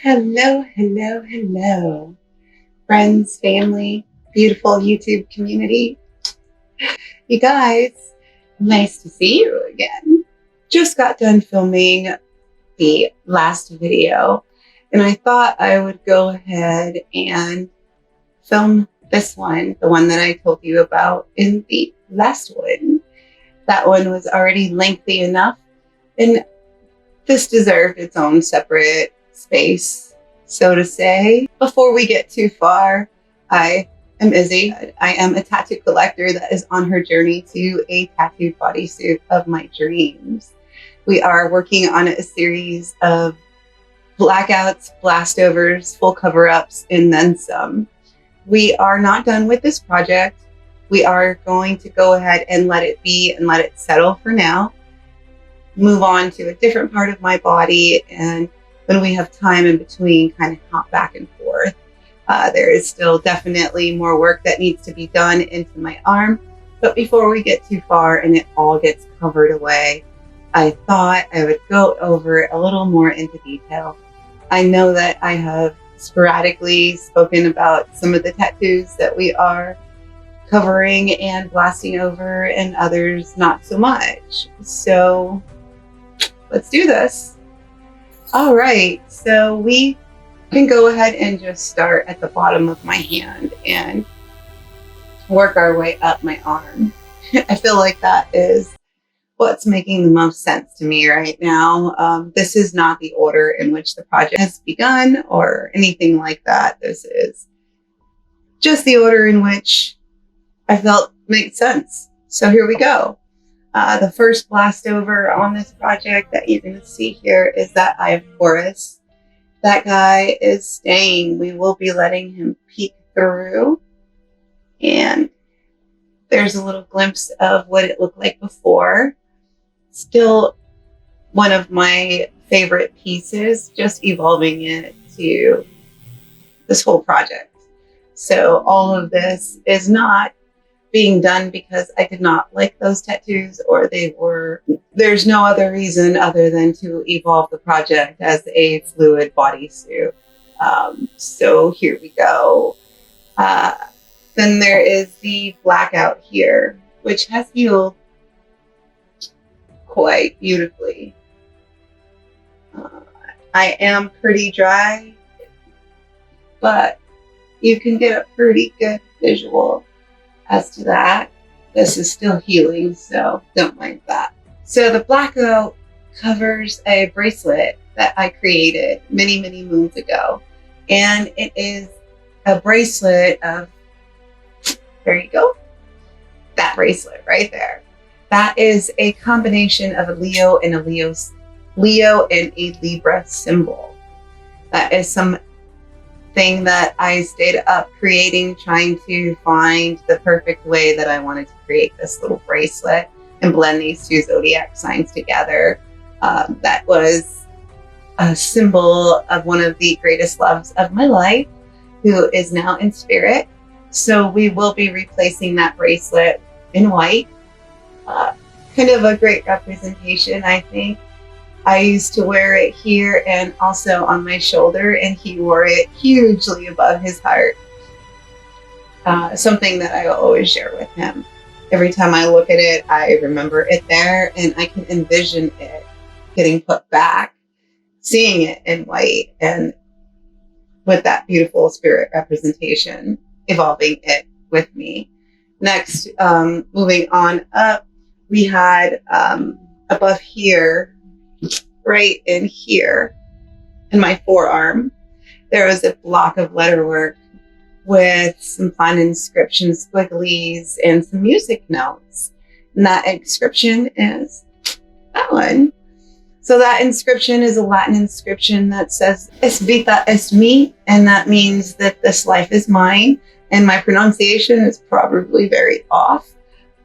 Hello, hello, hello, friends, family, beautiful YouTube community. You guys, nice to see you again. Just got done filming the last video, and I thought I would go ahead and film this one, the one that I told you about in the last one. That one was already lengthy enough, and this deserved its own separate space, so to say. Before we get too far, I am Izzy. I am a tattoo collector that is on her journey to a tattooed bodysuit of my dreams. We are working on a series of blackouts, blastovers, full cover-ups, and then some. We are not done with this project. We are going to go ahead and let it be and let it settle for now. Move on to a different part of my body, and when we have time in between, kind of hop back and forth. There is still definitely more work that needs to be done into my arm, but before we get too far and it all gets covered away, I thought I would go over a little more into detail. I know that I have sporadically spoken about some of the tattoos that we are covering and blasting over, and others not so much. So let's do this. All right, so we can go ahead and just start at the bottom of my hand and work our way up my arm. I feel like that is what's making the most sense to me right now. This is not the order in which the project has begun or anything like that. This is just the order in which I felt made sense. So here we go. The first blast over on this project that you're going to see here is that eye of Taurus. That guy is staying. We will be letting him peek through. And there's a little glimpse of what it looked like before. Still one of my favorite pieces, just evolving it to this whole project. So all of this is not being done because I did not like those tattoos, or there's no other reason other than to evolve the project as a fluid bodysuit. So here we go. Then there is the blackout here, which has healed quite beautifully. I am pretty dry, but you can get a pretty good visual as to that. This is still healing, so don't mind that. So the blackout covers a bracelet that I created many, many moons ago. And it is a bracelet of, there you go, that bracelet right there. That is a combination of a Leo and a Libra symbol. That is some thing that I stayed up creating, trying to find the perfect way that I wanted to create this little bracelet and blend these two zodiac signs together. That was a symbol of one of the greatest loves of my life, who is now in spirit. So we will be replacing that bracelet in white. Kind of a great representation, I think. I used to wear it here and also on my shoulder, and he wore it hugely above his heart. Something that I always share with him. Every time I look at it, I remember it there, and I can envision it getting put back, seeing it in white, and with that beautiful spirit representation, evolving it with me. Next, moving on up, we had above here, right in here, in my forearm, there was a block of letterwork with some fun inscription squigglies and some music notes. And that inscription is that one. So that inscription is a Latin inscription that says, "Es vita es mi," and that means that this life is mine. And my pronunciation is probably very off,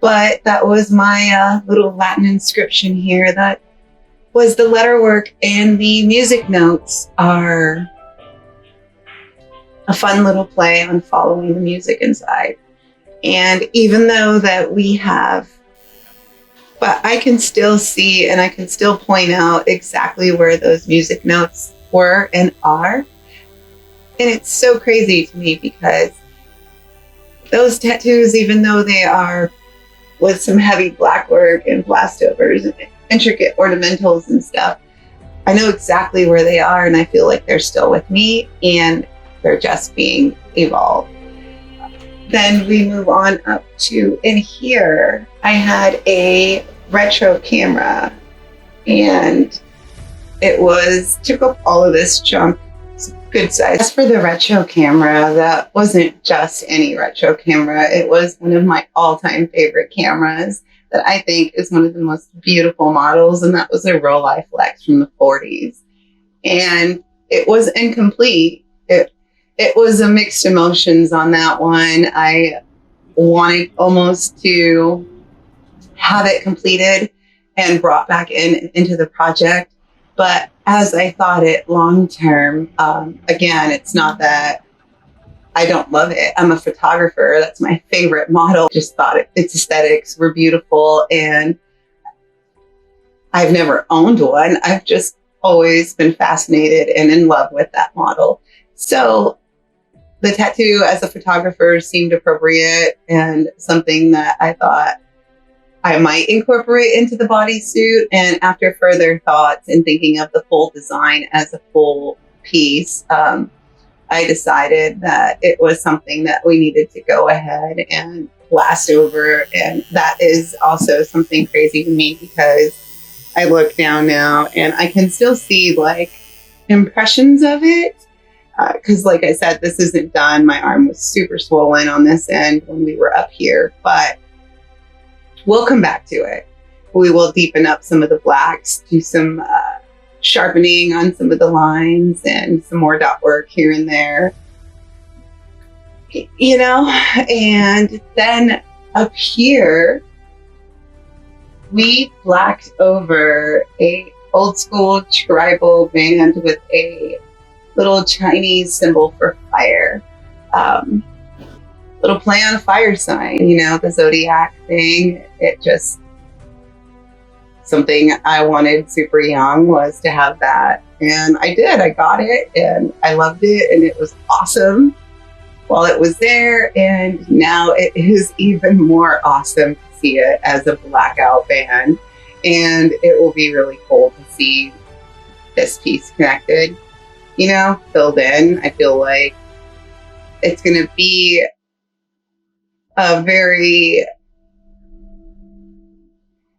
but that was my little Latin inscription here. That was the letterwork, and the music notes are a fun little play on following the music inside. And even though that we have, but I can still see and I can still point out exactly where those music notes were and are. And it's so crazy to me because those tattoos, even though they are with some heavy black work and blastovers and intricate ornamentals and stuff, I know exactly where they are, and I feel like they're still with me and they're just being evolved. Then we move on up to in here. I had a retro camera and it took up all of this chunk. It's good size. As for the retro camera, that wasn't just any retro camera. It was one of my all-time favorite cameras that I think is one of the most beautiful models, and that was a Rollei Flex from the 40s. And it was incomplete. It was a mixed emotions on that one. I wanted almost to have it completed and brought back into the project. But as I thought it long term, again, it's not that I don't love it. I'm a photographer. That's my favorite model. Just thought its aesthetics were beautiful, and I've never owned one. I've just always been fascinated and in love with that model. So the tattoo as a photographer seemed appropriate and something that I thought I might incorporate into the bodysuit. And after further thoughts and thinking of the full design as a full piece, I decided that it was something that we needed to go ahead and blast over. And that is also something crazy to me because I look down now and I can still see like impressions of it. Because like I said, this isn't done. My arm was super swollen on this end when we were up here, but we'll come back to it. We will deepen up some of the blacks, do some sharpening on some of the lines and some more dot work here and there, you know. And then up here, we blacked over a old school tribal band with a little Chinese symbol for fire. Little play on a fire sign, you know, the zodiac thing. It just, something I wanted super young was to have that. And I did, I got it and I loved it and it was awesome while it was there. And now it is even more awesome to see it as a blackout band. And it will be really cool to see this piece connected, you know, filled in. I feel like it's going to be a very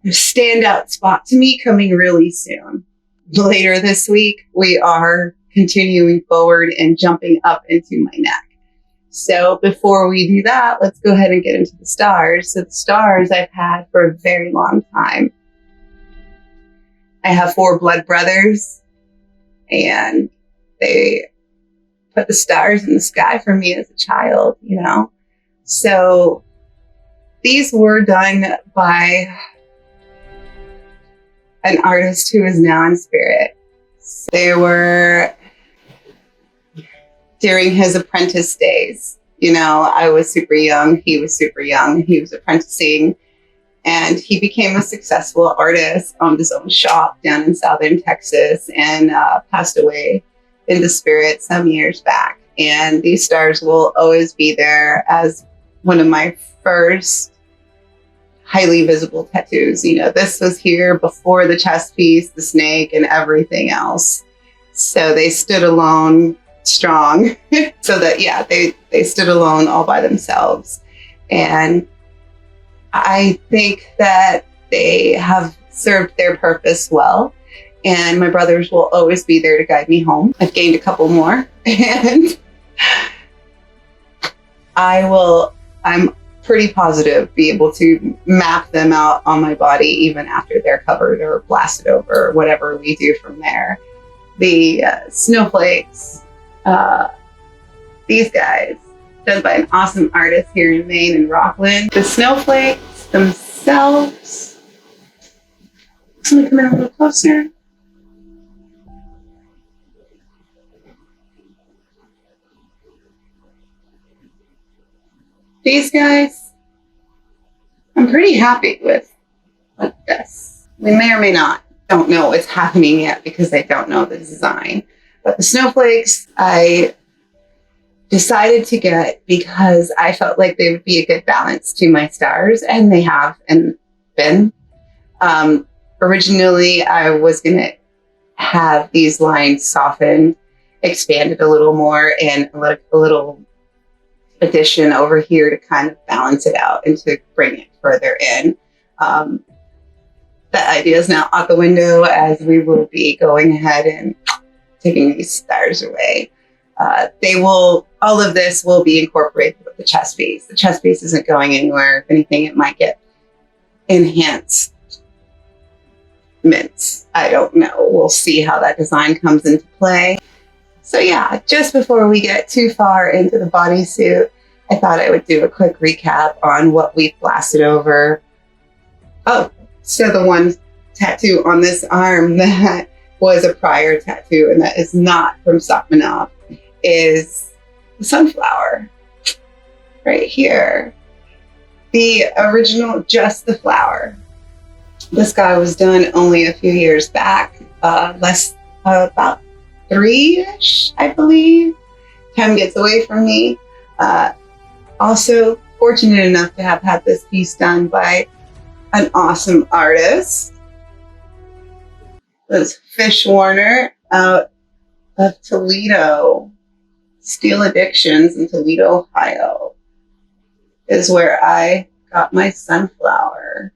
standout spot to me coming really soon. Later this week, we are continuing forward and jumping up into my neck. So before we do that, let's go ahead and get into the stars. So the stars I've had for a very long time. I have 4 blood brothers, and they put the stars in the sky for me as a child, you know. So these were done by an artist who is now in spirit. They were during his apprentice days. You know, I was super young. He was super young. He was apprenticing, and he became a successful artist, owned his own shop down in southern Texas, and passed away into spirit some years back. And these stars will always be there as one of my first highly visible tattoos. You know, this was here before the chest piece, the snake, and everything else. So they stood alone strong. So that, yeah, they stood alone all by themselves. And I think that they have served their purpose well. And my brothers will always be there to guide me home. I've gained a couple more, and I'm pretty positive be able to map them out on my body even after they're covered or blasted over or whatever we do from there. The snowflakes, these guys, done by an awesome artist here in Maine in Rockland. The snowflakes themselves, let me come in a little closer. These guys, I'm pretty happy with this. We may or may not don't know what's happening yet because I don't know the design. But the snowflakes I decided to get because I felt like they would be a good balance to my stars, and they have and been. Originally, I was going to have these lines softened, expanded a little more, and a little addition over here to kind of balance it out and to bring it further in. That idea is now out the window, as we will be going ahead and taking these stars away. All of this will be incorporated with the chest piece. The chest piece isn't going anywhere. If anything, it might get enhanced mints. I don't know. We'll see how that design comes into play. So yeah, just before we get too far into the bodysuit, I thought I would do a quick recap on what we've blasted over. Oh, so the one tattoo on this arm that was a prior tattoo and that is not from Satmanov is the sunflower right here. The original, just the flower. This guy was done only a few years back, about 3-ish, I believe. Time gets away from me. Also fortunate enough to have had this piece done by an awesome artist. This Fish Warner out of Toledo. Steel Addictions in Toledo, Ohio is where I got my sunflower.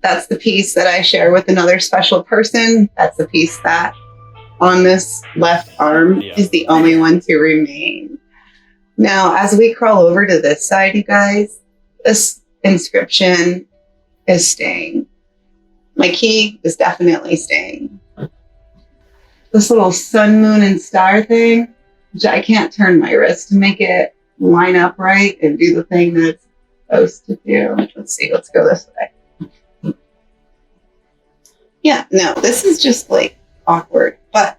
That's the piece that I share with another special person. That's the piece that on this left arm is the only one to remain. Now, as we crawl over to this side, you guys, this inscription is staying. My key is definitely staying. This little sun, moon, and star thing, which I can't turn my wrist to make it line up right and do the thing that it's supposed to do. Let's see, let's go this way. Yeah, no, this is just like awkward. But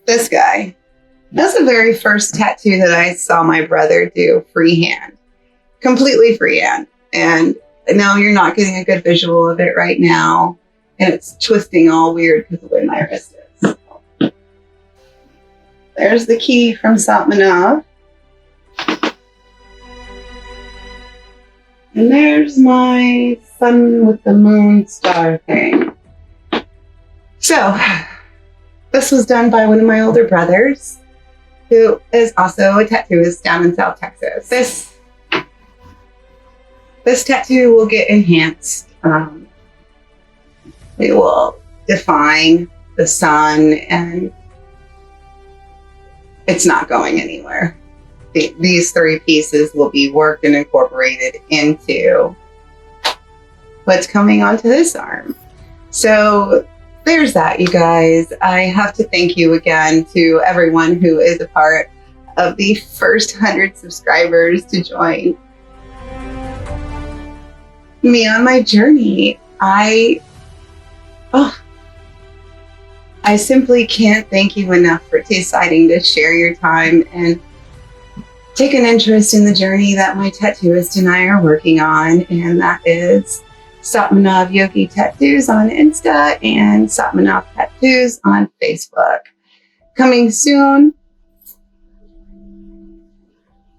this guy, that's the very first tattoo that I saw my brother do freehand, completely freehand. And no, you're not getting a good visual of it right now. And it's twisting all weird because of the way my wrist is. There's the key from Satmanov. And there's my sun with the moon star thing. So, this was done by one of my older brothers, who is also a tattooist down in South Texas. This tattoo will get enhanced. We will define the sun, and it's not going anywhere. These 3 pieces will be worked and incorporated into what's coming onto this arm. So there's that, you guys. I have to thank you again to everyone who is a part of the first 100 subscribers to join me on my journey. I simply can't thank you enough for deciding to share your time and take an interest in the journey that my tattooist and I are working on, and that is Satmanov Yogi Tattoos on Insta and Satmanov Tattoos on Facebook. Coming soon.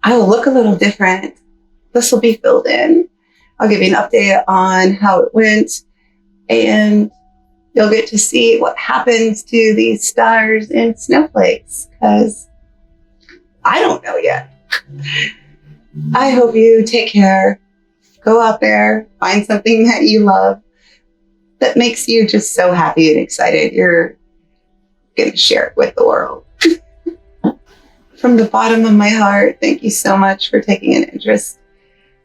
I will look a little different. This will be filled in. I'll give you an update on how it went, and you'll get to see what happens to these stars and snowflakes, because I don't know yet. I hope you take care. Go out there, find something that you love that makes you just so happy and excited you're going to share it with the world. From the bottom of my heart, thank you so much for taking an interest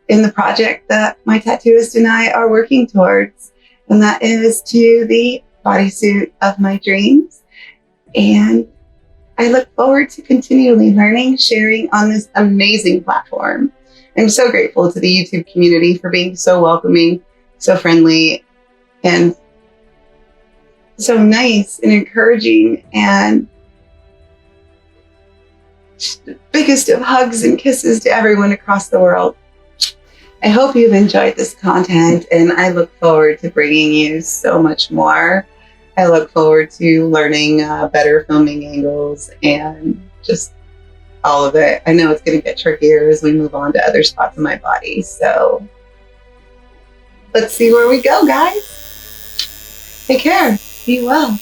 in the project that my tattooist and I are working towards. And that is to the bodysuit of my dreams. And I look forward to continually learning, sharing on this amazing platform. I'm so grateful to the YouTube community for being so welcoming, so friendly, and so nice and encouraging, and the biggest of hugs and kisses to everyone across the world. I hope you've enjoyed this content, and I look forward to bringing you so much more. I look forward to learning better filming angles and just all of it. I know it's going to get trickier as we move on to other spots of my body. So let's see where we go, guys. Take care. Be well.